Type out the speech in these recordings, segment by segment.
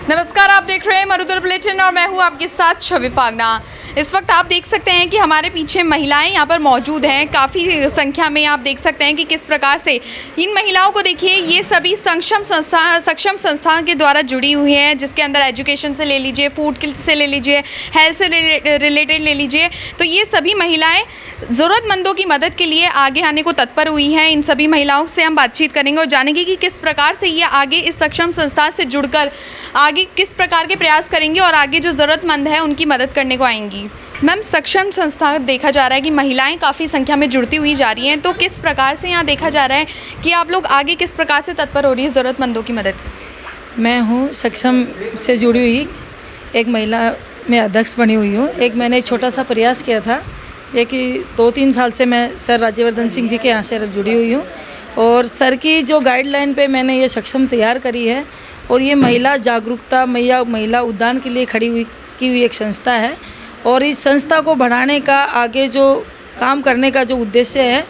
नमस्कार, आप देख रहे हैं मरुधर बुलेटिन और मैं हूं आपके साथ छवि फागना। इस वक्त आप देख सकते हैं कि हमारे पीछे महिलाएं यहां पर मौजूद हैं। काफ़ी संख्या में आप देख सकते हैं कि किस प्रकार से इन महिलाओं को देखिए, ये सभी सक्षम संस्थान के द्वारा जुड़ी हुई हैं, जिसके अंदर एजुकेशन से ले लीजिए, फूड से ले लीजिए, हेल्थ से रिलेटेड ले लीजिए। तो ये सभी महिलाएं ज़रूरतमंदों की मदद के लिए आगे आने को तत्पर हुई हैं। इन सभी महिलाओं से हम बातचीत करेंगे और जानेंगे कि किस प्रकार से ये आगे इस सक्षम संस्था से जुड़कर आगे किस प्रकार के प्रयास करेंगी और आगे जो ज़रूरतमंद है उनकी मदद करने को आएंगी। मैम, सक्षम संस्था देखा जा रहा है कि महिलाएं काफ़ी संख्या में जुड़ती हुई जा रही हैं, तो किस प्रकार से यहाँ देखा जा रहा है कि आप लोग आगे किस प्रकार से तत्पर हो रही है ज़रूरतमंदों की मदद? मैं हूँ सक्षम से जुड़ी हुई एक महिला में अध्यक्ष बनी हुई हूँ। एक मैंने छोटा सा प्रयास किया था, ये कि 2-3 साल से मैं सर राज्यवर्धन सिंह जी के यहाँ से जुड़ी हुई हूँ और सर की जो गाइडलाइन पे मैंने ये सक्षम तैयार करी है और ये महिला जागरूकता महिला उद्यान के लिए की हुई एक संस्था है। और इस संस्था को बढ़ाने का आगे जो काम करने का जो उद्देश्य है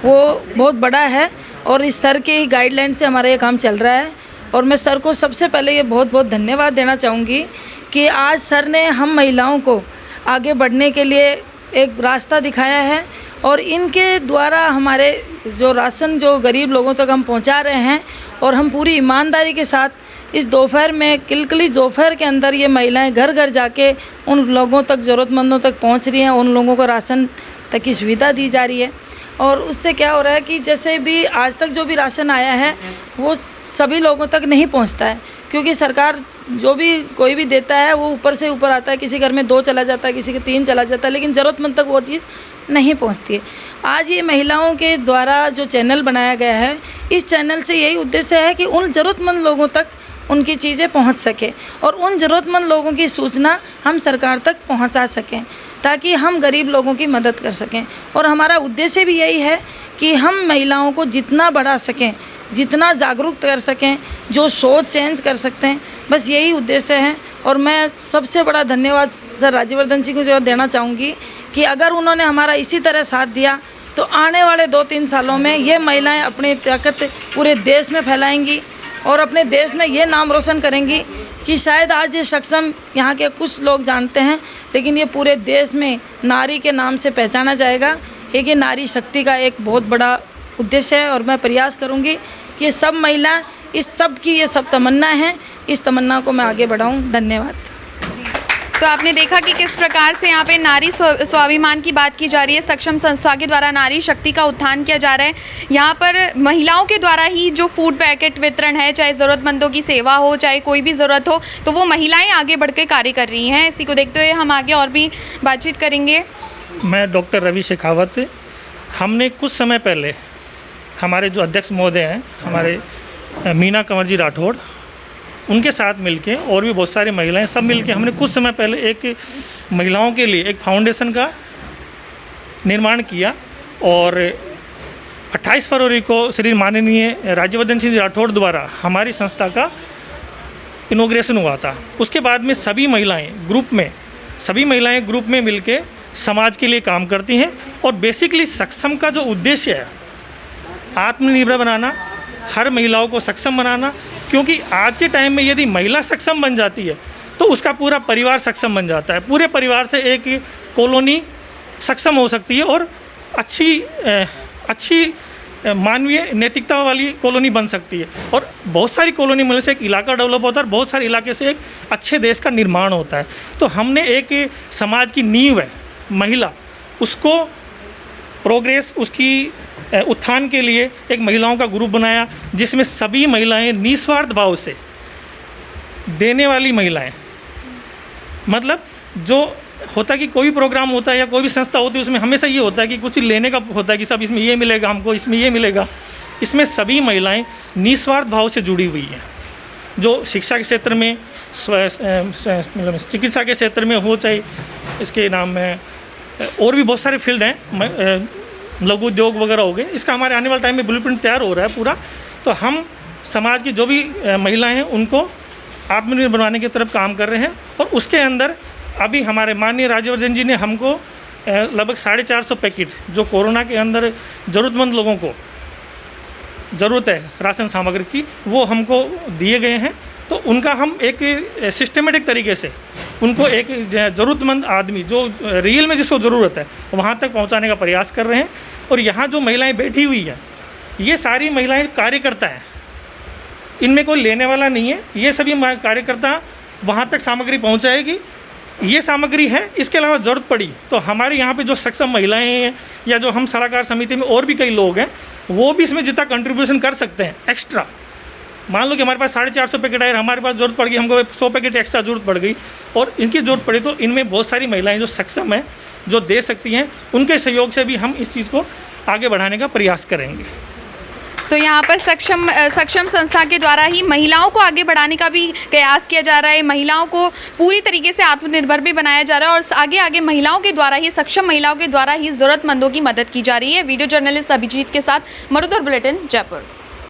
वो बहुत बड़ा है और इस सर के गाइडलाइन से हमारा ये काम चल रहा है। और मैं सर को सबसे पहले ये बहुत बहुत धन्यवाद देना चाहूँगी कि आज सर ने हम महिलाओं को आगे बढ़ने के लिए एक रास्ता दिखाया है और इनके द्वारा हमारे जो राशन जो गरीब लोगों तक हम पहुंचा रहे हैं और हम पूरी ईमानदारी के साथ इस दोपहर में किलकिली दोपहर के अंदर ये महिलाएं घर घर जाके उन लोगों तक ज़रूरतमंदों तक पहुंच रही हैं, उन लोगों को राशन तक की सुविधा दी जा रही है। और उससे क्या हो रहा है कि जैसे भी आज तक जो भी राशन आया है वो सभी लोगों तक नहीं पहुंचता है, क्योंकि सरकार जो भी कोई भी देता है वो ऊपर से ऊपर आता है। किसी घर में 2 चला जाता है, किसी के 3 चला जाता है, लेकिन ज़रूरतमंद तक वो चीज़ नहीं पहुंचती है। आज ये महिलाओं के द्वारा जो चैनल बनाया गया है, इस चैनल से यही उद्देश्य है कि उन ज़रूरतमंद लोगों तक उनकी चीज़ें पहुंच सके और उन ज़रूरतमंद लोगों की सूचना हम सरकार तक पहुंचा सकें, ताकि हम गरीब लोगों की मदद कर सकें। और हमारा उद्देश्य भी यही है कि हम महिलाओं को जितना बढ़ा सकें, जितना जागरूक कर सकें, जो सोच चेंज कर सकते हैं, बस यही उद्देश्य है। और मैं सबसे बड़ा धन्यवाद सर राज्यवर्धन सिंह को देना चाहूँगी कि अगर उन्होंने हमारा इसी तरह साथ दिया तो आने वाले 2-3 सालों में ये महिलाएं अपनी ताकत पूरे देश में फैलाएंगी और अपने देश में ये नाम रोशन करेंगी कि शायद आज ये सक्षम यहाँ के कुछ लोग जानते हैं, लेकिन ये पूरे देश में नारी के नाम से पहचाना जाएगा। ये नारी शक्ति का एक बहुत बड़ा उद्देश्य है और मैं प्रयास करूँगी कि ये सब महिला इस सब की ये सब तमन्ना है, इस तमन्ना को मैं आगे बढ़ाऊँ। धन्यवाद। तो आपने देखा कि किस प्रकार से यहाँ पे नारी स्वाभिमान की बात की जा रही है। सक्षम संस्था के द्वारा नारी शक्ति का उत्थान किया जा रहा है। यहाँ पर महिलाओं के द्वारा ही जो फूड पैकेट वितरण है, चाहे ज़रूरतमंदों की सेवा हो, चाहे कोई भी ज़रूरत हो, तो वो महिलाएं आगे बढ़ के कार्य कर रही हैं। इसी को देखते हुए हम आगे और भी बातचीत करेंगे। मैं डॉक्टर रवि शेखावत। हमने कुछ समय पहले हमारे जो अध्यक्ष महोदय हैं, हमारे मीना कंवर जी राठौड़, उनके साथ मिलके और भी बहुत सारी महिलाएं सब मिलके हमने कुछ समय पहले एक महिलाओं के लिए एक फाउंडेशन का निर्माण किया और 28 फरवरी को श्री माननीय राज्यवर्धन सिंह राठौड़ द्वारा हमारी संस्था का इनॉग्रेशन हुआ था। उसके बाद में सभी महिलाएं ग्रुप में मिलके समाज के लिए काम करती हैं और बेसिकली सक्षम का जो उद्देश्य है आत्मनिर्भर बनाना, हर महिलाओं को सक्षम बनाना, क्योंकि आज के टाइम में यदि महिला सक्षम बन जाती है तो उसका पूरा परिवार सक्षम बन जाता है। पूरे परिवार से एक कॉलोनी सक्षम हो सकती है और अच्छी मानवीय नैतिकता वाली कॉलोनी बन सकती है और बहुत सारी कॉलोनी मिलने से एक इलाका डेवलप होता है और बहुत सारे इलाके से एक अच्छे देश का निर्माण होता है। तो हमने एक समाज की नींव है महिला, उसको प्रोग्रेस, उसकी उत्थान के लिए एक महिलाओं का ग्रुप बनाया, जिसमें सभी महिलाएं निस्वार्थ भाव से देने वाली महिलाएं, मतलब जो होता है कि कोई प्रोग्राम होता है या कोई भी संस्था होती है उसमें हमेशा ये होता है कि कुछ लेने का होता है कि सब इसमें ये मिलेगा हमको, इसमें ये मिलेगा। इसमें सभी महिलाएं निस्वार्थ भाव से जुड़ी हुई हैं, जो शिक्षा के क्षेत्र में, चिकित्सा के क्षेत्र में हो, चाहे इसके नाम में और भी बहुत सारे फील्ड हैं, लघु उद्योग वगैरह हो गए। इसका हमारे आने वाले टाइम में ब्लूप्रिंट तैयार हो रहा है पूरा। तो हम समाज की जो भी महिलाएं हैं उनको आत्मनिर्भर बनाने की तरफ काम कर रहे हैं और उसके अंदर अभी हमारे माननीय राज्यवर्धन जी ने हमको लगभग 450 पैकेट जो कोरोना के अंदर ज़रूरतमंद लोगों को ज़रूरत है राशन सामग्री की, वो हमको दिए गए हैं। तो उनका हम एक सिस्टमेटिक तरीके से उनको एक ज़रूरतमंद आदमी जो रियल में जिसको ज़रूरत है वहाँ तक पहुँचाने का प्रयास कर रहे हैं। और यहाँ जो महिलाएं बैठी हुई हैं ये सारी महिलाएं कार्यकर्ता हैं, इनमें कोई लेने वाला नहीं है। ये सभी कार्यकर्ता वहाँ तक सामग्री पहुँचाएगी, ये सामग्री है। इसके अलावा ज़रूरत पड़ी तो हमारे यहाँ पे जो सक्षम महिलाएं हैं या जो हम सलाहकार समिति में और भी कई लोग हैं वो भी इसमें जितना कंट्रीब्यूशन कर सकते हैं एक्स्ट्रा। मान लो कि हमारे पास 450 पैकेट है, हमारे पास ज़रूरत पड़ गई, हमको 100 पैकेट एक्स्ट्रा ज़रूरत पड़ गई और इनकी ज़रूरत पड़ी तो इनमें बहुत सारी महिलाएं जो सक्षम हैं जो दे सकती हैं, उनके सहयोग से भी हम इस चीज़ को आगे बढ़ाने का प्रयास करेंगे। तो यहाँ पर सक्षम संस्था के द्वारा ही महिलाओं को आगे बढ़ाने का भी प्रयास किया जा रहा है, महिलाओं को पूरी तरीके से आत्मनिर्भर भी बनाया जा रहा है और आगे आगे महिलाओं के द्वारा ही, सक्षम महिलाओं के द्वारा ही ज़रूरतमंदों की मदद की जा रही है। वीडियो जर्नलिस्ट अभिजीत के साथ मरुधर बुलेटिन, जयपुर।